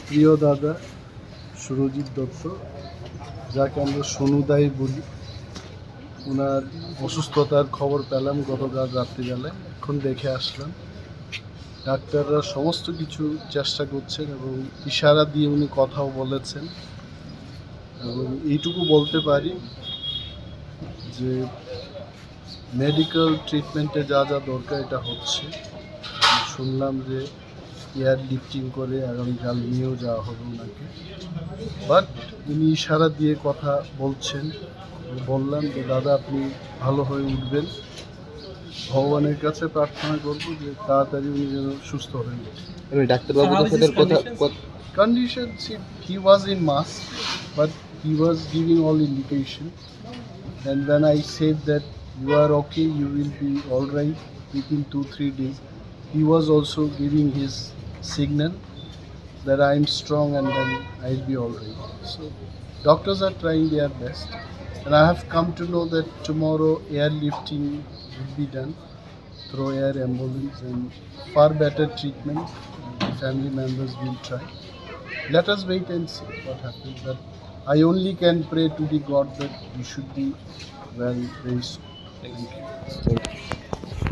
প্রিয় দাদা সুরজিৎ দত্ত, যাকে আমরা সোনুদাই বলি, ওনার অসুস্থতার খবর পেলাম গতকাল রাত্রিবেলায়। এখন দেখে আসলাম। ডাক্তাররা সমস্ত কিছু চেষ্টা করছেন এবং ইশারা দিয়ে উনি কথাও বলেছেন। এবং এইটুকু বলতে পারি যে মেডিকেল ট্রিটমেন্টে যা যা দরকার এটা হচ্ছে। শুনলাম যে এয়ার লিফটিং করে আগামীকাল নিয়েও যাওয়া হবে ওনাকে, বাট উনি ইশারা দিয়ে কথা বলছেন। বললাম যে দাদা আপনি ভালো হয়ে উঠবেন, ভগবানের কাছে প্রার্থনা করব যে তাড়াতাড়ি উনি যেন সুস্থ হয়ে ওঠেন। আমি ডাক্তারবাবুর সাথে কথা Conditions, he was in mask, but he was giving all indication. And when I said that you are okay, you will be all right within 2-3 days, he was also giving his signal that I am strong and then I'll be all right. So doctors are trying their best, and I have come to know that tomorrow airlifting will be done through air ambulance and far better treatment. The family members will try. Let us wait and see what happens. But I only can pray to the God that we should be well very soon. Thank you.